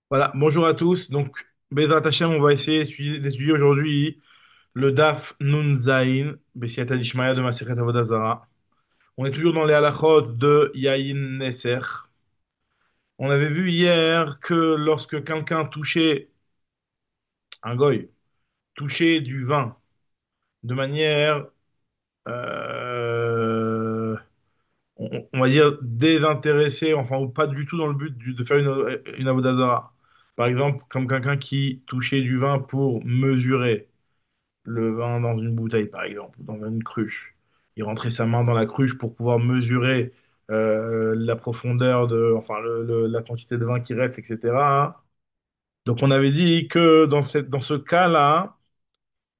Voilà, bonjour à tous. Donc, Bezrat Hashem, on va essayer d'étudier aujourd'hui le Daf Nun Zayin, Bessiata Dishmaya de Masechet Avodah Zarah. On est toujours dans les halachot de Yayin Neser. On avait vu hier que lorsque quelqu'un touchait, un goy, touchait du vin de manière, euh, on va dire, désintéressée, enfin, ou pas du tout dans le but de faire une Avodah Zarah. Par exemple, comme quelqu'un qui touchait du vin pour mesurer le vin dans une bouteille, par exemple, ou dans une cruche. Il rentrait sa main dans la cruche pour pouvoir mesurer la profondeur enfin, la quantité de vin qui reste, etc. Donc, on avait dit que dans ce cas-là,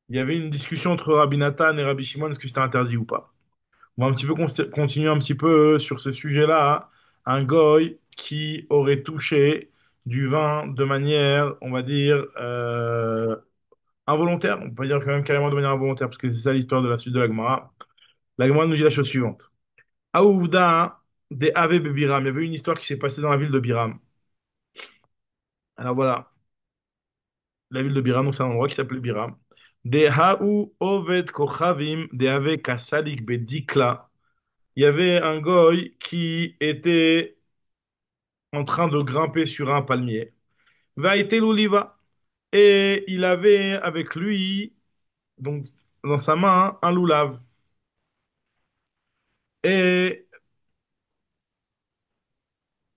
il y avait une discussion entre Rabbi Nathan et Rabbi Shimon, est-ce que c'était interdit ou pas? On va un petit peu continuer un petit peu sur ce sujet-là. Un goy qui aurait touché du vin de manière, on va dire, involontaire, on peut dire quand même carrément de manière involontaire, parce que c'est ça l'histoire de la suite de la Gemara. La Gemara nous dit la chose suivante. Aouvda des Ave Biram. Il y avait une histoire qui s'est passée dans la ville de Biram. Alors voilà, la ville de Biram, donc c'est un endroit qui s'appelait Biram. Des Haou Oved Kochavim, des Ave Kasadik Bedikla. Il y avait un goy qui était en train de grimper sur un palmier. Va été l'oliva. Et il avait avec lui, donc dans sa main, un loulav. Et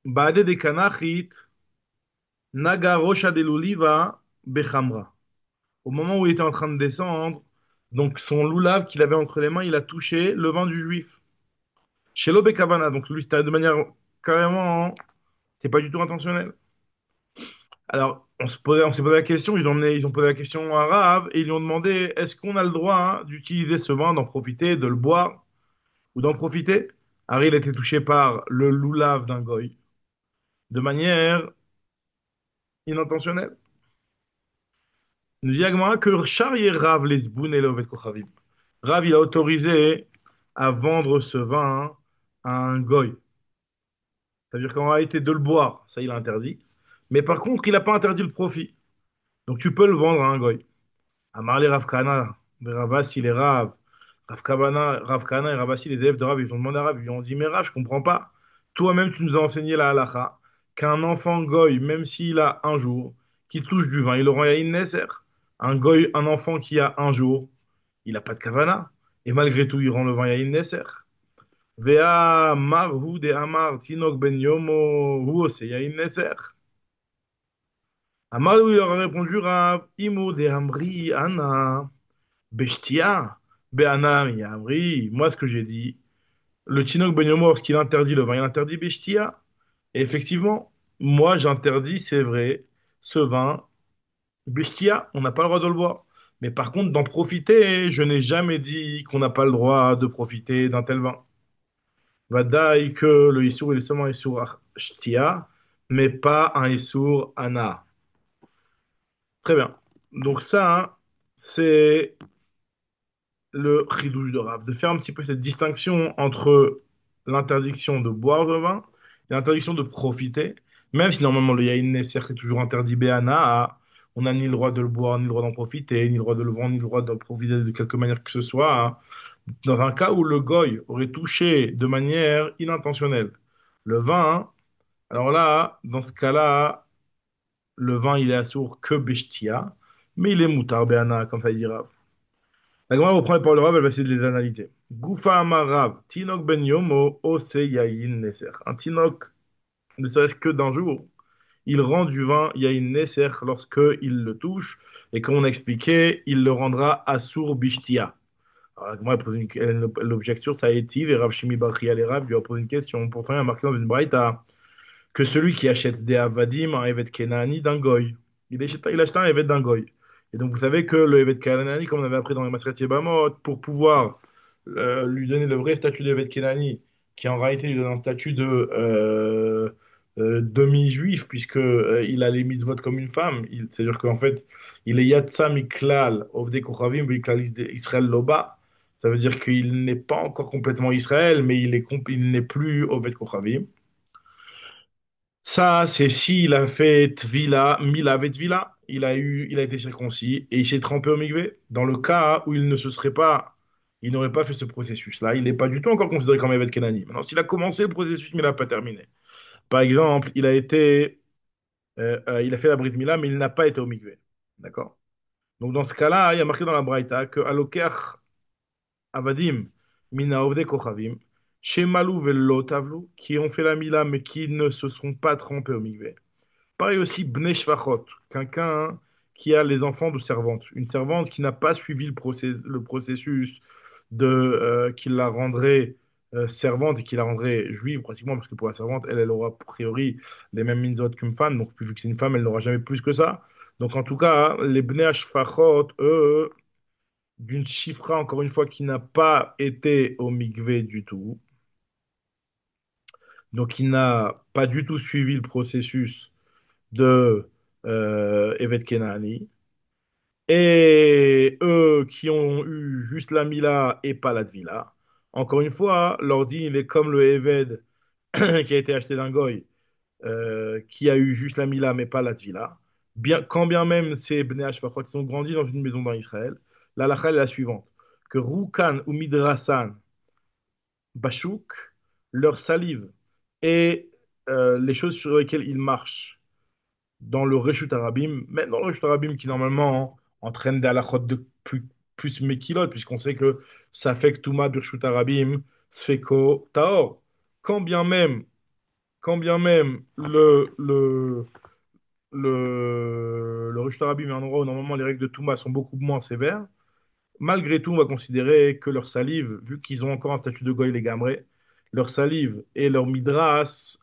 Baade de Kanachit, Naga Rocha de l'Oliva, Bechamra. Au moment où il était en train de descendre, donc son loulav qu'il avait entre les mains, il a touché le vin du juif. Chez Bekavana, donc lui c'était de manière carrément, c'était pas du tout intentionnel. Alors on s'est posé la question, ils ont posé la question à Rav et ils lui ont demandé est-ce qu'on a le droit d'utiliser ce vin, d'en profiter, de le boire ou d'en profiter? Harry il a été touché par le loulav d'un goy de manière inintentionnelle. Nous dit Agmara que Char Rav les et Lovet Kochavim. Rav, il a autorisé à vendre ce vin à un goy. C'est-à-dire qu'en réalité, de le boire, ça, il a interdit. Mais par contre, il n'a pas interdit le profit. Donc, tu peux le vendre à un goy. Amarle Rav Kana, Ravasi, les Rav. Rav Kana et Ravasi, les élèves de Rav, ils ont demandé à Rav, ils lui ont dit, mais Rav, je comprends pas. Toi-même, tu nous as enseigné la halacha, qu'un enfant goy, même s'il a un jour, qui touche du vin, il aura une neser. Un goy, un enfant qui a un jour, il n'a pas de kavana. Et malgré tout, il rend le vin yain neser. Vea mar hu de amar tinok ben yomo hu ose yain neser. Amar lui leur a répondu Rav, imo de amri ana. Bestia, Be'ana, Amri, moi ce que j'ai dit, le Tinoch Ben Yomo, lorsqu'il interdit le vin, il interdit Bestia. Et effectivement, moi j'interdis, c'est vrai, ce vin, Bestia, on n'a pas le droit de le boire. Mais par contre, d'en profiter, je n'ai jamais dit qu'on n'a pas le droit de profiter d'un tel vin. Vadaï que le Issour, il est seulement un Issour Shtia, mais pas un Issour Ana. Très bien. Donc ça, c'est le chidouche de Rav, de faire un petit peu cette distinction entre l'interdiction de boire le vin et l'interdiction de profiter, même si normalement le yaïn Nesser est toujours interdit béana, on n'a ni le droit de le boire, ni le droit d'en profiter, ni le droit de le vendre, ni le droit d'en profiter de quelque manière que ce soit, dans un cas où le goy aurait touché de manière inintentionnelle le vin, alors là, dans ce cas-là, le vin il est assourd que beshtia, mais il est moutar béana, comme ça dit Rav. La Gemara reprend les paroles de Rav, elle va essayer de les analyser. Goufa Amar Rav, Tinok ben Yomo, Ose Yayin Neser. Un Tinok, ne serait-ce que d'un jour, il rend du vin Yayin Neser lorsque il le touche, et comme on a expliqué, il le rendra Assour Bishtia. Alors la Gemara pose l'objection, ça a été, et Rav Shimi Bachri et Rav lui a posé une question. Pourtant, il y a marqué dans une braïta que celui qui achète des Avadim, un Evet Kenani d'un goy. Il achète un Evet d'un goy. Et donc vous savez que le Evet Kenani, comme on avait appris dans les Maseret Yebamot, pour pouvoir lui donner le vrai statut d'Evet Kenani, qui en réalité lui donne un statut de demi-juif, puisque il a les mitzvot comme une femme. C'est-à-dire qu'en fait, il est Yatsa Miklal, Ovdei Kochavim, Miklal Israël Loba. Ça veut dire qu'il n'est pas encore complètement Israël, mais il n'est plus Oved Kochavim. Ça, c'est s'il a fait Tvila, Mila Vetvila, il a été circoncis et il s'est trempé au mikvé. Dans le cas où il ne se serait pas, il n'aurait pas fait ce processus-là, il n'est pas du tout encore considéré comme Evet Kenani. Maintenant, s'il a commencé le processus, mais il n'a pas terminé. Par exemple, il a fait la Brit Mila, mais il n'a pas été au mikvé. D'accord? Donc, dans ce cas-là, il y a marqué dans la Braïta que Aloker Avadim, Mina Ovde Kochavim, Shemalu Velo Tavlu, qui ont fait la Mila, mais qui ne se sont pas trempés au mikvé. Pareil aussi, Bnei Shvachot, quelqu'un qui a les enfants de servante. Une servante qui n'a pas suivi le processus qui la rendrait servante et qui la rendrait juive, pratiquement, parce que pour la servante, elle aura a priori les mêmes mitzvot qu'une femme. Donc, vu que c'est une femme, elle n'aura jamais plus que ça. Donc, en tout cas, les Bnei Shvachot, eux, d'une chifra, encore une fois, qui n'a pas été au mikvé du tout, donc qui n'a pas du tout suivi le processus de Evet Kenani. Et eux qui ont eu juste la Mila et pas la Tvila, encore une fois, leur dîne, il est comme le Eved qui a été acheté d'un goy, qui a eu juste la Mila mais pas la Tvila. Bien, quand bien même ces Bnei Hashpachot qui ont grandi dans une maison dans Israël, la halakha est la suivante, que Roukan ou Midrasan Bachouk, leur salive et les choses sur lesquelles ils marchent, dans le Reshut Arabim, mais dans le Reshut Arabim qui normalement entraîne des halakhot de plus Mekilot, puisqu'on sait que ça fait que Touma du Reshut Arabim, Sfeko, Taor. Quand bien même, quand bien même le Reshut Arabim est un endroit où normalement les règles de Touma sont beaucoup moins sévères, malgré tout, on va considérer que leur salive, vu qu'ils ont encore un statut de goy les gamrés, leur salive et leur midras,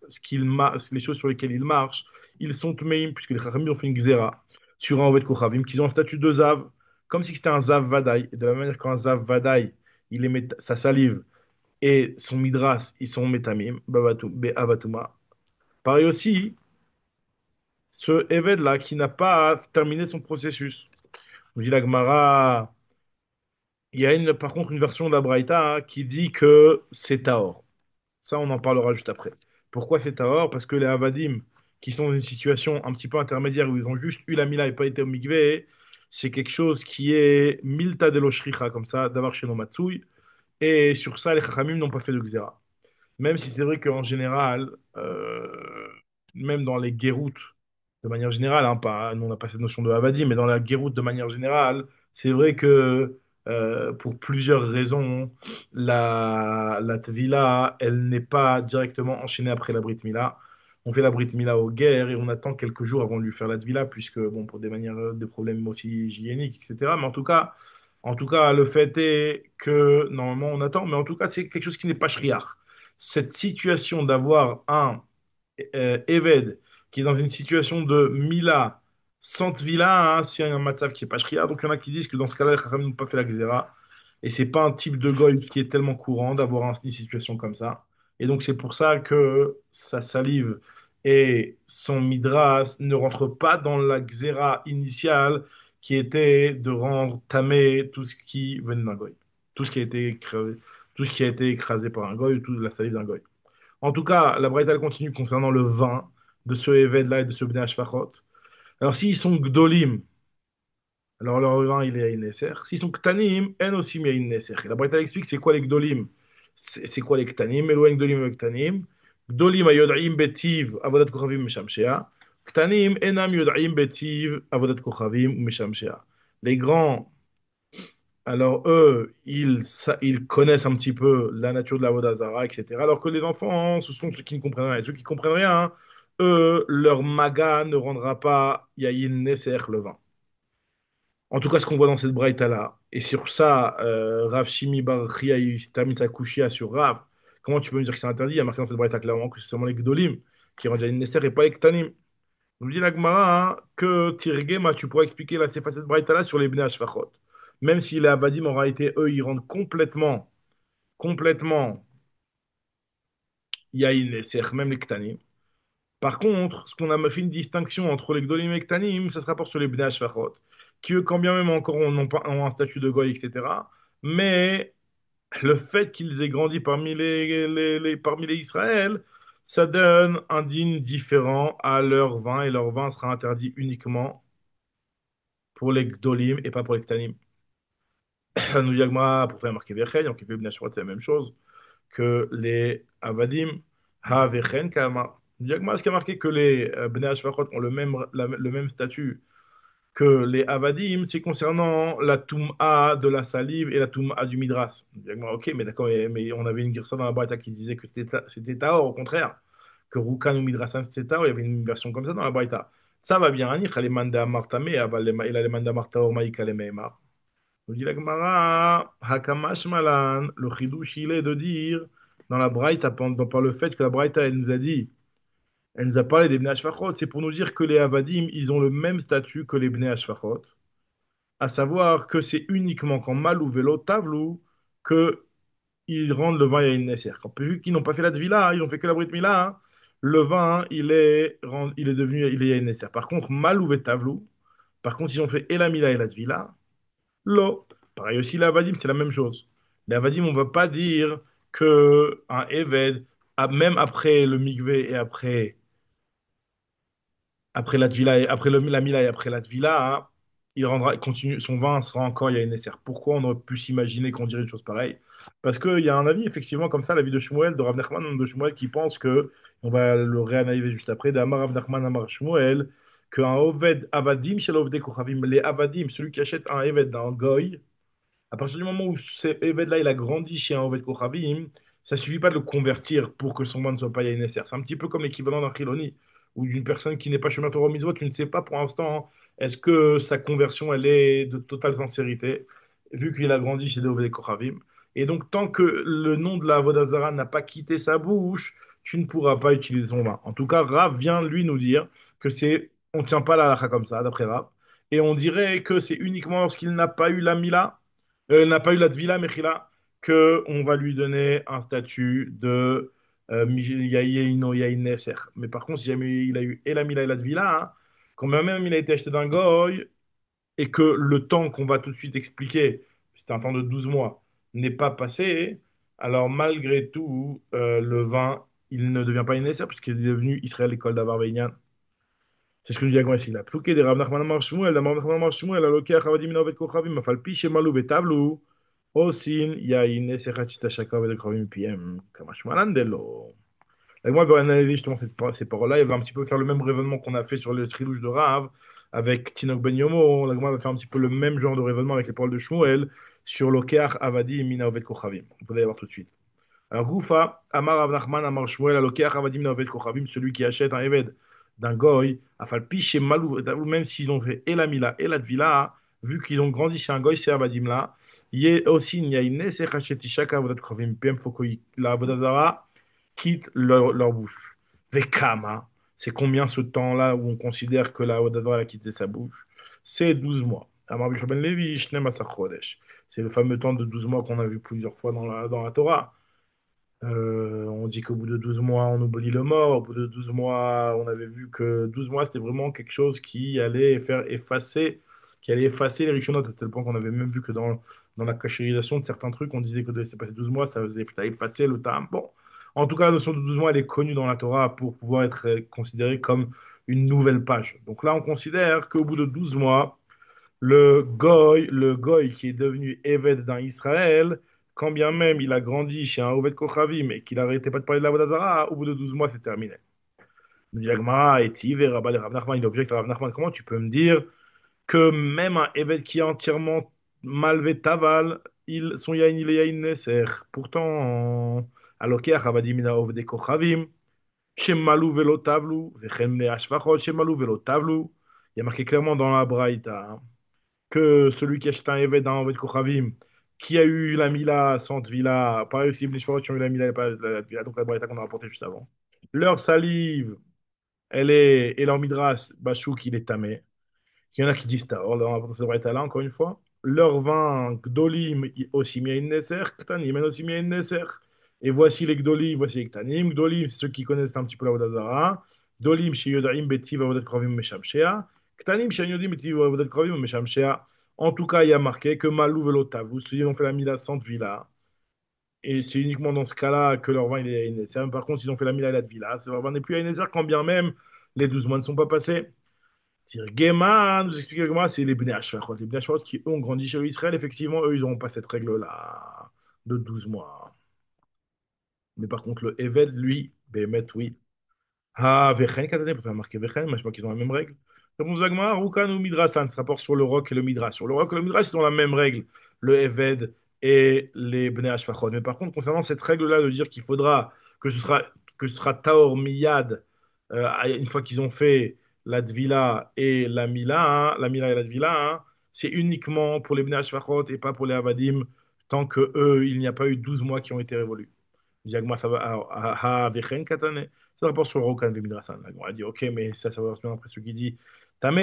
les choses sur lesquelles ils marchent, ils sont tmeim, puisque les chachamim ont fait une xéra sur un ovet kochavim, qu'ils ont un statut de zav, comme si c'était un zav vadaï. Et de la même manière qu'un zav vadaï, sa salive et son midras, ils sont metamim, avatuma. Pareil aussi, ce éved-là qui n'a pas terminé son processus. On dit la Gemara. Il y a par contre une version de la Braïta qui dit que c'est Tahor. Ça, on en parlera juste après. Pourquoi c'est Tahor? Parce que les Avadim, qui sont dans une situation un petit peu intermédiaire où ils ont juste eu la Mila et pas été au Mikvé, c'est quelque chose qui est Milta de l'Oshricha, comme ça, d'avoir chez nos Matsui. Et sur ça, les Chachamim n'ont pas fait de Xéra. Même si c'est vrai qu'en général, même dans les guéroutes, de manière générale, hein, pas, nous on n'a pas cette notion de Havadi, mais dans la guéroute de manière générale, c'est vrai que pour plusieurs raisons, la Tvila, elle n'est pas directement enchaînée après la Brit Mila. On fait la Brit Mila aux guerres et on attend quelques jours avant de lui faire la Tvila, puisque, bon, pour des problèmes aussi hygiéniques, etc. Mais en tout cas, le fait est que, normalement, on attend, mais en tout cas, c'est quelque chose qui n'est pas shriach. Cette situation d'avoir un Eved qui est dans une situation de Mila sans Tvila, hein, s'il y a un Matzav qui est pas shriach. Donc, il y en a qui disent que dans ce cas-là, les Chachamim n'ont pas fait la Xéra. Et c'est pas un type de goy qui est tellement courant d'avoir une situation comme ça. Et donc, c'est pour ça que sa salive et son midras ne rentrent pas dans la Xéra initiale qui était de rendre tamé tout ce qui venait d'un goy. Tout ce qui a été écrasé, tout ce qui a été écrasé par un goy ou toute la salive d'un goy. En tout cas, la Braïta elle continue concernant le vin de ce Eved-là et de ce Bnei Hashfachot. Alors, s'ils sont Gdolim, alors leur vin, il est à Nesser. S'ils sont Ktanim, en aussi mais Nesser. Et la Braïta elle explique c'est quoi les Gdolim. C'est quoi les Ktanim? Eloin Gdolim et Ktanim. Gdolim ayod'im betiv avodat kochavim meshamshea. Ktanim enam yod'im betiv avodat kochavim meshamshea. Les grands, alors eux, ils connaissent un petit peu la nature de la Vodazara, etc. Alors que les enfants, ce sont ceux qui ne comprennent rien. Et ceux qui comprennent rien, hein, eux, leur maga ne rendra pas Yayin Neser le vin. En tout cas, ce qu'on voit dans cette braïta-là, et sur ça, Rav Shimi Bar Chia, il termine sa kushia sur Rav. Comment tu peux me dire que c'est interdit? Il y a marqué dans cette braïta clairement que c'est seulement les Gdolim qui rendent Yayin Neser et pas les Ktanim. Nous dit la Gemara hein, que Tirgema, tu pourrais expliquer la cette braïta-là sur les Bnei Hashfachot. Même si les Abadim, en réalité, eux, ils rendent complètement Yahin et Sech, même les Ktanim. Par contre, ce qu'on a fait une distinction entre les Gdolim et les Ktanim, ça se rapporte sur les Bnei Hashfachot, qui eux, quand bien même encore ont un statut de Goy, etc. Mais le fait qu'ils aient grandi parmi les Israël, Ça donne un din différent à leur vin et leur vin sera interdit uniquement pour les gdolim et pas pour les ktanim. Nous Yagma, pour faire marquer Vechen, donc Ibn Ashrat, c'est la même chose que les Avadim, Ha Vechen Kama. Nous Yagma, ce qui a marqué que les Bnei Ashfachot ont le même statut que les Avadim, c'est concernant la Toum'a de la salive et la Toum'a du Midras. Nous Yagma, ok, mais d'accord, mais on avait une girsa dans la Braïta qui disait que c'était Tahor, au contraire, que Rukan ou Midrasan c'était Tahor, il y avait une version comme ça dans la Braïta. Ça va bien, il a manda martame, il a les manda martaor maïka les meimar. Nous dit la Gemara, Hakamash Malan, le chidouche il est de dire, dans la Braïta, par le fait que la Braïta, elle nous a dit, elle nous a parlé des Bnei Ashfachot, c'est pour nous dire que les Avadim, ils ont le même statut que les Bnei Ashfachot, à savoir que c'est uniquement quand Malou Velo Tavlou que ils rendent le vin Yain Nesser. Vu qu'ils n'ont pas fait la Tvila, ils ont fait que la Brit Mila, hein, le vin, il est devenu, il est Yain Nesser. Par contre, Malou Vetavlou, par contre, ils ont fait et la Mila et la Tvila, Lo. Pareil aussi, l'avadim, c'est la même chose. L'avadim, on ne va pas dire que un Eved, même après le Mikvé et après la Tvila, après la Mila et après la Tvila, hein, il continue, son vin sera encore Yaénesser. Pourquoi on aurait pu s'imaginer qu'on dirait une chose pareille? Parce qu'il y a un avis, effectivement, comme ça, l'avis de Shmuel, de Rav Nachman de Shmuel, qui pense que, on va le réanalyser juste après, d'Amar Rav Nachman Amar Shmuel, qu'un Oved Avadim chez l'Ovdei Kochavim, les Avadim, celui qui achète un Eved d'un Goy, à partir du moment où cet Eved-là, il a grandi chez un Oved Kochavim, ça suffit pas de le convertir pour que son vin ne soit pas Yaïnesser. C'est un petit peu comme l'équivalent d'un Chiloni ou d'une personne qui n'est pas chemin Torah Mitzvot. Tu ne sais pas pour l'instant est-ce que sa conversion, elle est de totale sincérité, vu qu'il a grandi chez des Oved Kochavim. Et donc, tant que le nom de la Vodazara n'a pas quitté sa bouche, tu ne pourras pas utiliser son vin. En tout cas, Rav vient lui nous dire que on ne tient pas la halakha comme ça, d'après Rav. Et on dirait que c'est uniquement lorsqu'il n'a pas eu la Mila n'a pas eu la Tvila Mechila, que on va lui donner un statut de Yaïno Yaïn Neser. Mais par contre, si jamais il a eu et la Mila et la Tvila, hein, quand même il a été acheté d'un goy, et que le temps qu'on va tout de suite expliquer, c'était un temps de 12 mois, n'est pas passé, alors malgré tout, le vin, il ne devient pas une Neser, puisqu'il est devenu Israël, l'école d'Avar c'est ce que nous dit Agma ici. La plouké des Rav Nachman Amar Shmuel, la Rav Nachman Amar Shmuel, la loker Chavadim Minovet Kochavim, Mafal Pi Shemalu Betavlu, Osin Yain Esechat Shitashaka Vedek Kochavim PM, Kamashmalandelo. Et moi, je vais analyser justement ces paroles-là. Il va un petit peu faire le même raisonnement qu'on a fait sur les trilouches de Rav avec Tinok Ben Yomo. La Gemara va faire un petit peu le même genre de raisonnement avec les paroles de Shmuel sur Lokeach Avadi Mina Ovet Kochavim. Vous allez voir tout de suite. Alors, Goufa, Amar Rav Nachman, Amar Shmuel, Alokeach Avadim Mina Ovet Kochavim, celui qui achète un Eved d'un Goy, Afal Piché Malou, même s'ils ont fait et la Mila et la Tvila, vu qu'ils ont grandi chez un Goy, c'est Avadim là. Il aussi, il y a une Nesechacheti Shaka Avodat Kochavim, PM, faut que la Avodazara quitte leur bouche. Vekama, c'est combien ce temps-là où on considère que la Avodazara a quitté sa bouche? C'est 12 mois. Amar Bishop Ben Levi, Shnem Asar Chodesh. C'est le fameux temps de 12 mois qu'on a vu plusieurs fois dans la Torah. On dit qu'au bout de 12 mois, on oublie le mort. Au bout de 12 mois, on avait vu que 12 mois, c'était vraiment quelque chose qui allait effacer les Rishonotes, à tel point qu'on avait même vu que dans la cachérisation de certains trucs, on disait que de c'est passé 12 mois, ça effaçait le temps. Bon, en tout cas, la notion de 12 mois, elle est connue dans la Torah pour pouvoir être considérée comme une nouvelle page. Donc là, on considère qu'au bout de 12 mois, le goy qui est devenu Eved dans Israël, quand bien même il a grandi chez un Oved Kochavim et qu'il n'arrêtait pas de parler de la Vodazara, au bout de 12 mois, c'est terminé. Le diagma et Tiv et Rav Nachman, il objecte à Rav Nachman, comment tu peux me dire que même un Eved qui est entièrement malvé Taval, son Yain, il est Yain Neser. Pourtant, Alokeach Avadim mina Oved Kochavim, Shemalu velo Tavlu, Vechem ne Ashvachot, Shemalu velo Tavlu. Il y a marqué clairement dans la Braïta, hein, que celui qui achète un Eved dans Oved Kochavim, qui a eu la Mila, Sante Villa, pareil aussi, les Shforot qui ont eu la Mila, et pas la Villa, donc la Braïta qu'on a rapporté juste avant. Leur salive, et leur Midras, Bachouk, il est tamé. Il y en a qui disent Tahor, leur rapporté cette Braïta-là, encore une fois. Leur vin, Gdolim, aussi Miaïn Neser, Ktanim, aussi Miaïn Neser. Et voici les Gdolim, voici les Ktanim. Gdolim, c'est ceux qui connaissent un petit peu la Vodazara. Gdolim, chez Yodaim, Betiv, Avodat Krovim, Meshamshea. Ktanim, chez Yodim, Betiv, Avodat Krovim, Meshamshea. En tout cas, il y a marqué que Malou Velo Tavou, ceux qui ont fait la Mila Sante Villa, Et c'est uniquement dans ce cas-là que leur vin il est à Nézer. Par contre, ils ont fait la Mila et la Tvila. Leur vin n'est plus à Nézer quand bien même les 12 mois ne sont pas passés. Gaiman, nous expliquer comment c'est les Bnei Hashfachot. Les Bnei Hashfachot qui, eux, ont grandi chez Israël, effectivement, eux, ils n'auront pas cette règle-là de 12 mois. Mais par contre, le Eved, lui, Bémet, oui. Ah, Vechen, Katane, pourquoi marqué Vechen? Moi, je sais pas qu'ils ont la même règle. Réponse Zagmar, Rukan ou Midrasan, ça rapporte sur le Roc et le Midrash. Sur le Roc et le Midrash, ils ont la même règle, le Eved et les Bnei Hashfachot. Mais par contre, concernant cette règle-là de dire qu'il faudra que ce sera Taor Miyad, une fois qu'ils ont fait la Tvila et la Mila, hein, la Mila et la Tvila, hein, c'est uniquement pour les Bnei Hashfachot et pas pour les Avadim, tant que eux, il n'y a pas eu 12 mois qui ont été révolus. Diagma, ça va à Vechen Katane. Ça rapporte sur Rokan Vimidrasan. On a dit, ok, mais ça va bien après ce qui dit Tame.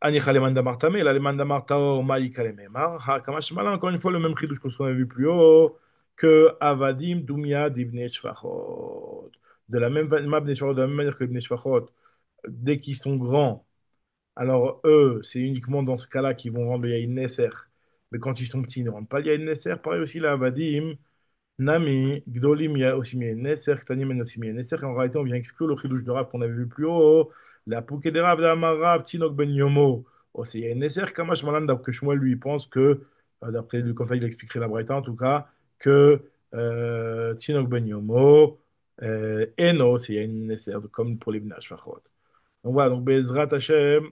Anicha le mandamar Tame, là, le mandamar Tao, Maïka le Memar. Ha, Kamash Mala, encore une fois, le même chidouche que ce qu'on a vu plus haut, que Avadim, Dumia, Divne Shfachot. De la même, de la même manière que les Bnei Shfachot, dès qu'ils sont grands, alors eux, c'est uniquement dans ce cas-là qu'ils vont rendre le Yahin Nesser. Mais quand ils sont petits, ils ne rendent pas le Yahin Nesser. Pareil aussi, là, Avadim. Nami, Gdolim, il y a aussi mis Nesser, Ktanim, il y a aussi mis Nesser. Et en réalité, on vient exclure le chidouche de Rav qu'on avait vu plus haut. La pouké de Rav d'Amarav, Tinok Ben Yomo. Aussi, il y a Nesser, Kamash Malan, d'après Shmuel, lui, il pense que, d'après lui, comme ça, il expliquerait la Braïta en tout cas, que Tinok Ben Yomo, Eno, c'est il y a une Nesser, comme pour les Bnei Shfachot. Donc voilà, donc Bezrat Hashem.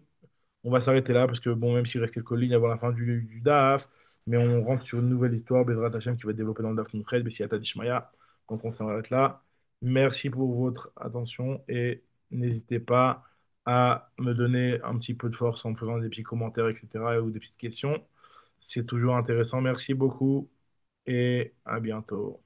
On va s'arrêter là parce que, bon, même s'il reste quelques lignes avant la fin du DAF, mais on rentre sur une nouvelle histoire, Bezrat Hashem, qui va être développée dans le DAF Nukhed, Bessiata Dishmaya. Donc on s'arrête là. Merci pour votre attention et n'hésitez pas à me donner un petit peu de force en me faisant des petits commentaires, etc. ou des petites questions. C'est toujours intéressant. Merci beaucoup et à bientôt.